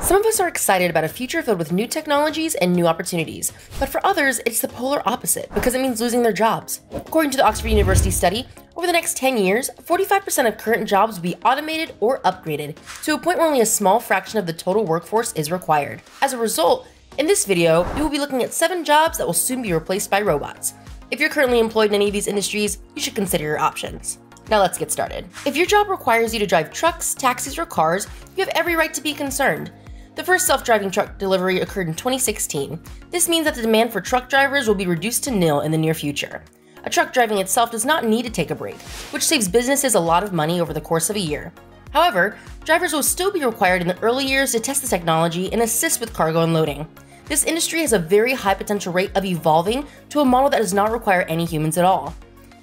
Some of us are excited about a future filled with new technologies and new opportunities, but for others, it's the polar opposite because it means losing their jobs. According to the Oxford University study, over the next 10 years, 45% of current jobs will be automated or upgraded to a point where only a small fraction of the total workforce is required. As a result, in this video, we will be looking at 7 jobs that will soon be replaced by robots. If you're currently employed in any of these industries, you should consider your options. Now let's get started. If your job requires you to drive trucks, taxis, or cars, you have every right to be concerned. The first self-driving truck delivery occurred in 2016. This means that the demand for truck drivers will be reduced to nil in the near future. A truck driving itself does not need to take a break, which saves businesses a lot of money over the course of a year. However, drivers will still be required in the early years to test the technology and assist with cargo unloading. This industry has a very high potential rate of evolving to a model that does not require any humans at all.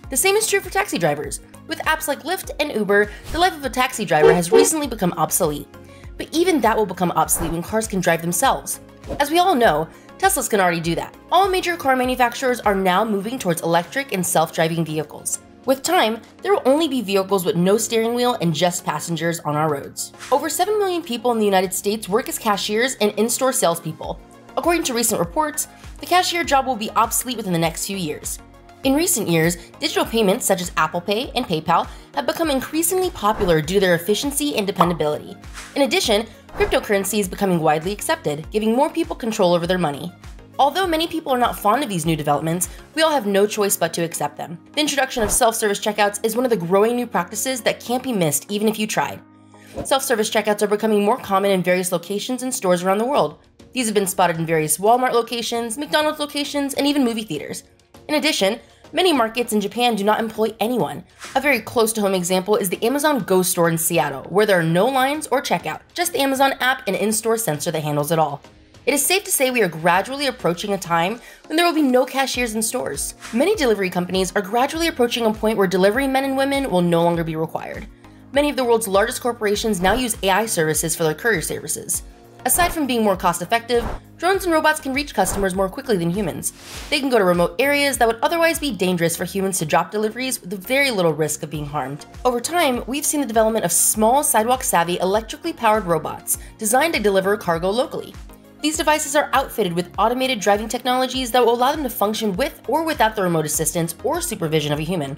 The same is true for taxi drivers. With apps like Lyft and Uber, the life of a taxi driver has recently become obsolete. But even that will become obsolete when cars can drive themselves. As we all know, Teslas can already do that. All major car manufacturers are now moving towards electric and self-driving vehicles. With time, there will only be vehicles with no steering wheel and just passengers on our roads. Over 7 million people in the United States work as cashiers and in-store salespeople. According to recent reports, the cashier job will be obsolete within the next few years. In recent years, digital payments such as Apple Pay and PayPal have become increasingly popular due to their efficiency and dependability. In addition, cryptocurrency is becoming widely accepted, giving more people control over their money. Although many people are not fond of these new developments, we all have no choice but to accept them. The introduction of self-service checkouts is one of the growing new practices that can't be missed even if you tried. Self-service checkouts are becoming more common in various locations and stores around the world. These have been spotted in various Walmart locations, McDonald's locations, and even movie theaters. In addition, many markets in Japan do not employ anyone. A very close-to-home example is the Amazon Go store in Seattle, where there are no lines or checkout, just the Amazon app and in-store sensor that handles it all. It is safe to say we are gradually approaching a time when there will be no cashiers in stores. Many delivery companies are gradually approaching a point where delivery men and women will no longer be required. Many of the world's largest corporations now use AI services for their courier services. Aside from being more cost-effective, drones and robots can reach customers more quickly than humans. They can go to remote areas that would otherwise be dangerous for humans to drop deliveries with very little risk of being harmed. Over time, we've seen the development of small, sidewalk-savvy, electrically powered robots designed to deliver cargo locally. These devices are outfitted with automated driving technologies that will allow them to function with or without the remote assistance or supervision of a human.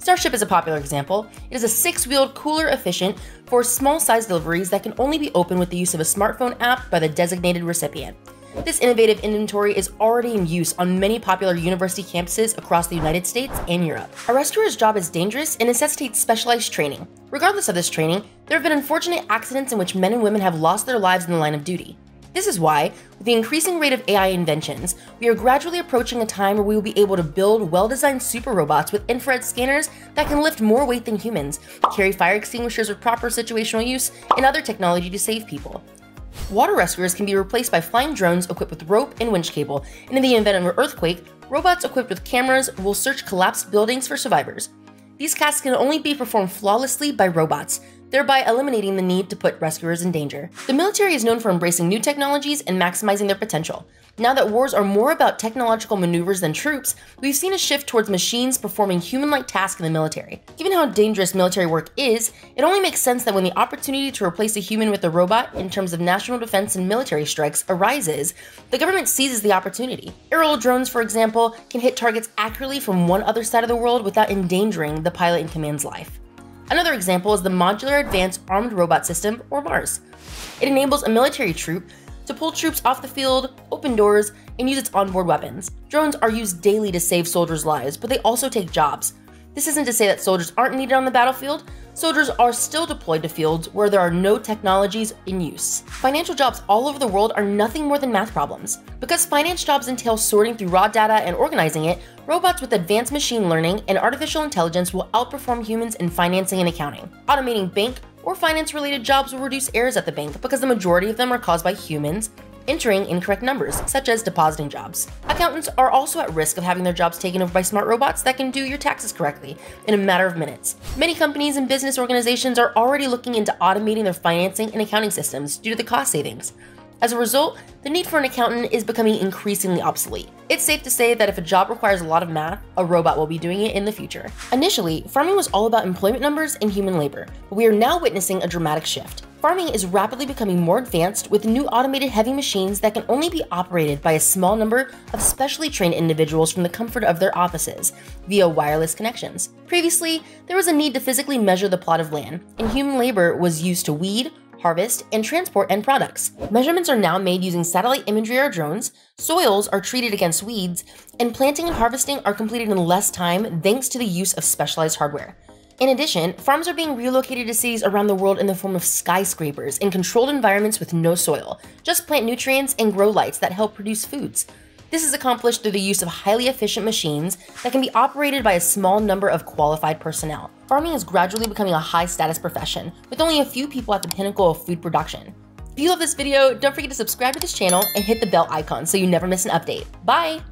Starship is a popular example. It is a 6-wheeled, cooler-efficient for small-sized deliveries that can only be opened with the use of a smartphone app by the designated recipient. This innovative inventory is already in use on many popular university campuses across the United States and Europe. A rescuer's job is dangerous and necessitates specialized training. Regardless of this training, there have been unfortunate accidents in which men and women have lost their lives in the line of duty. This is why, with the increasing rate of AI inventions, we are gradually approaching a time where we will be able to build well-designed super robots with infrared scanners that can lift more weight than humans, carry fire extinguishers with proper situational use, and other technology to save people. Water rescuers can be replaced by flying drones equipped with rope and winch cable, and in the event of an earthquake, robots equipped with cameras will search collapsed buildings for survivors. These tasks can only be performed flawlessly by robots, thereby eliminating the need to put rescuers in danger. The military is known for embracing new technologies and maximizing their potential. Now that wars are more about technological maneuvers than troops, we've seen a shift towards machines performing human-like tasks in the military. Given how dangerous military work is, it only makes sense that when the opportunity to replace a human with a robot in terms of national defense and military strikes arises, the government seizes the opportunity. Aerial drones, for example, can hit targets accurately from one other side of the world without endangering the pilot in command's life. Another example is the Modular Advanced Armed Robot System, or MARS. It enables a military troop to pull troops off the field, open doors, and use its onboard weapons. Drones are used daily to save soldiers' lives, but they also take jobs. This isn't to say that soldiers aren't needed on the battlefield. Soldiers are still deployed to fields where there are no technologies in use. Financial jobs all over the world are nothing more than math problems. Because finance jobs entail sorting through raw data and organizing it, robots with advanced machine learning and artificial intelligence will outperform humans in financing and accounting. Automating bank or finance-related jobs will reduce errors at the bank because the majority of them are caused by humans entering incorrect numbers, such as depositing jobs. Accountants are also at risk of having their jobs taken over by smart robots that can do your taxes correctly in a matter of minutes. Many companies and business organizations are already looking into automating their financing and accounting systems due to the cost savings. As a result, the need for an accountant is becoming increasingly obsolete. It's safe to say that if a job requires a lot of math, a robot will be doing it in the future. Initially, farming was all about employment numbers and human labor, but we are now witnessing a dramatic shift. Farming is rapidly becoming more advanced with new automated heavy machines that can only be operated by a small number of specially trained individuals from the comfort of their offices via wireless connections. Previously, there was a need to physically measure the plot of land, and human labor was used to weed, harvest, and transport end products. Measurements are now made using satellite imagery or drones, soils are treated against weeds, and planting and harvesting are completed in less time thanks to the use of specialized hardware. In addition, farms are being relocated to cities around the world in the form of skyscrapers in controlled environments with no soil. Just plant nutrients and grow lights that help produce foods. This is accomplished through the use of highly efficient machines that can be operated by a small number of qualified personnel. Farming is gradually becoming a high-status profession, with only a few people at the pinnacle of food production. If you love this video, don't forget to subscribe to this channel and hit the bell icon so you never miss an update. Bye!